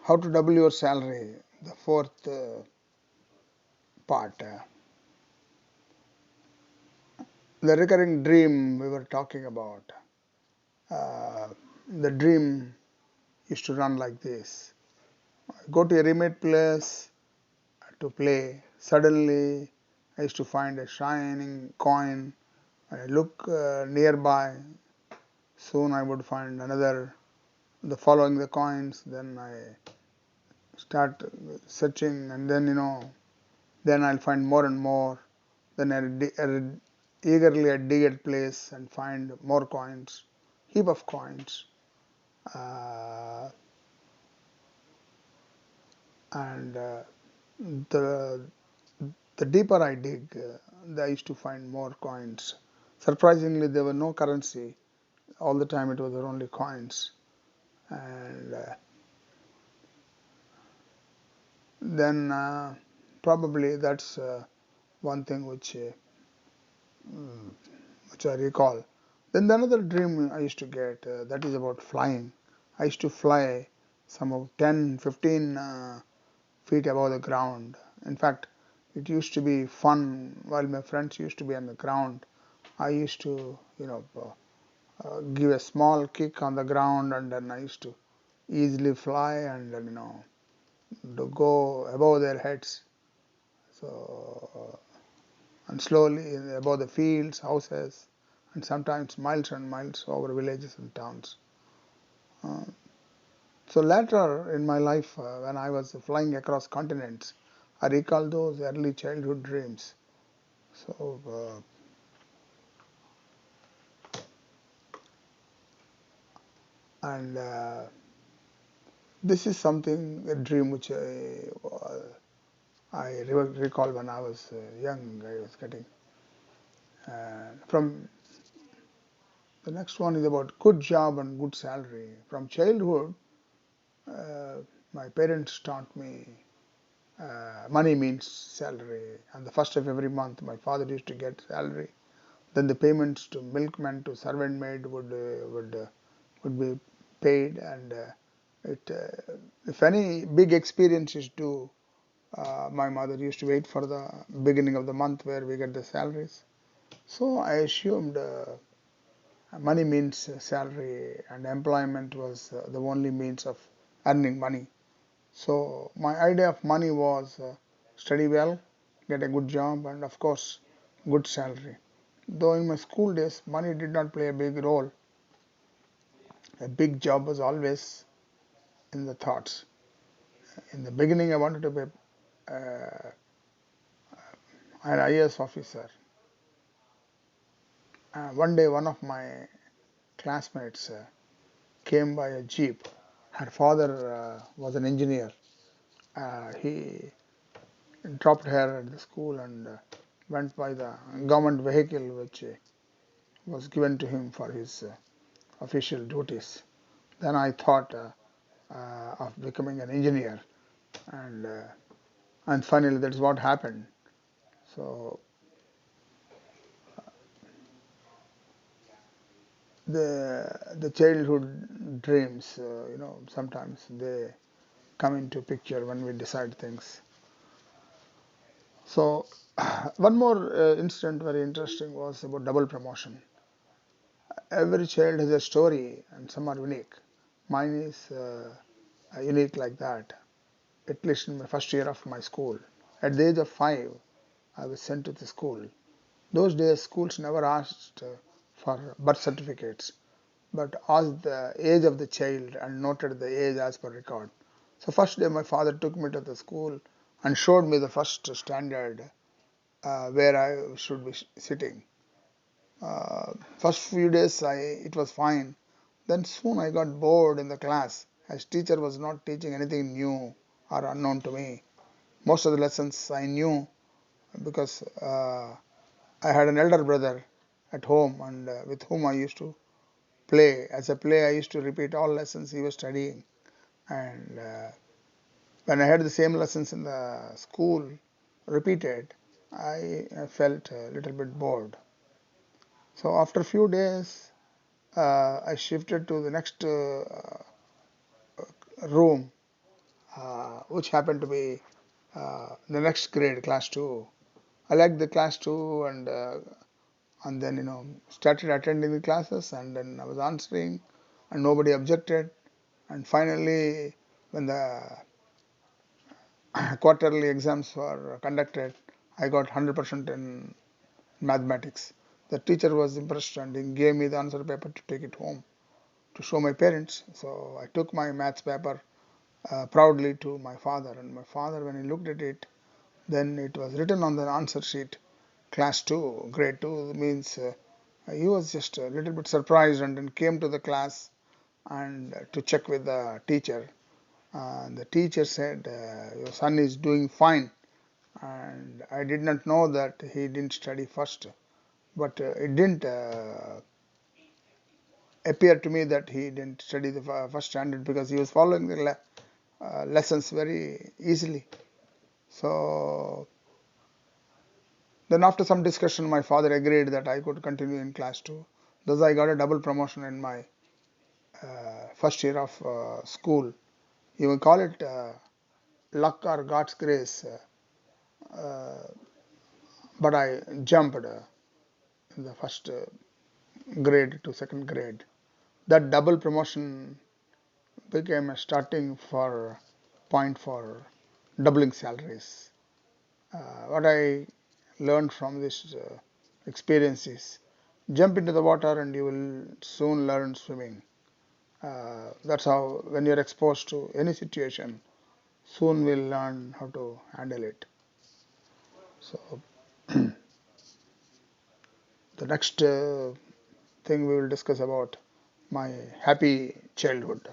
how to double your salary, the fourth part. The recurring dream we were talking about. Uh, the dream used to run like this. Go to a remote place to play. Suddenly, I used to find a shining coin. I look nearby. Soon I would find another. The following the coins. Then I start searching, and then I'll find more and more. Then eagerly I dig at place and find more coins, heap of coins. Uh, and the the deeper I dig, I used to find more coins. Surprisingly, there were no currency. All the time it was only coins. And then probably that's one thing which I recall. Then another dream I used to get, that is about flying. I used to fly some of 10, 15 feet above the ground. In fact, it used to be fun while my friends used to be on the ground. I used to, give a small kick on the ground, and then I used to easily fly and then, to go above their heads. So, and slowly above the fields, houses, and sometimes miles and miles over villages and towns. Uh, so later in my life, when I was flying across continents, I recall those early childhood dreams. So, and this is something, a dream which I recall when I was young. I was getting. From the next one is about good job and good salary. From childhood, uh, my parents taught me money means salary, and the first of every month, my father used to get salary. Then the payments to milkman to servant maid would be paid, and it if any big experience is due, my mother used to wait for the beginning of the month where we get the salaries. So I assumed money means salary, and employment was the only means of earning money. So my idea of money was study well, get a good job, and of course, good salary. Though in my school days, money did not play a big role, a big job was always in the thoughts. In the beginning, I wanted to be an IAS officer. One day, one of my classmates came by a jeep. Her father was an engineer. He dropped her at the school and went by the government vehicle which was given to him for his official duties. Then I thought of becoming an engineer, and finally that's what happened. So the childhood dreams, sometimes they come into picture when we decide things. So one more incident very interesting was about double promotion. Every child has a story, and some are unique. Mine is unique like that. At least in my first year of my school, at the age of 5, I was sent to the school. Those days, schools never asked for birth certificates, but asked the age of the child and noted the age as per record. So first day, my father took me to the school and showed me the first standard where I should be sitting. First few days, it was fine. Then soon I got bored in the class, as teacher was not teaching anything new or unknown to me. Most of the lessons I knew because I had an elder brother at home, and with whom I used to play. As a play, I used to repeat all lessons he was studying. And when I had the same lessons in the school repeated, I felt a little bit bored. So after a few days, I shifted to the next room, which happened to be the next grade, class 2. I liked the class 2, and then started attending the classes, and then I was answering, and nobody objected. And finally, when the quarterly exams were conducted, I got 100% in mathematics. The teacher was impressed and he gave me the answer paper to take it home to show my parents. So I took my maths paper proudly to my father, and my father, when he looked at it, then it was written on the answer sheet, class 2, grade 2, means he was just a little bit surprised, and then came to the class and to check with the teacher. And the teacher said, your son is doing fine. And I did not know that he didn't study first, but it didn't appear to me that he didn't study the first standard, because he was following the lessons very easily. So then after some discussion, my father agreed that I could continue in class 2. Thus I got a double promotion in my first year of school. You may call it luck or God's grace, but I jumped in the first grade to second grade. That double promotion became a starting for point for doubling salaries. What I learned from this experience is, jump into the water and you will soon learn swimming. That's how, when you're exposed to any situation, soon we'll learn how to handle it. So the next thing we will discuss about my happy childhood.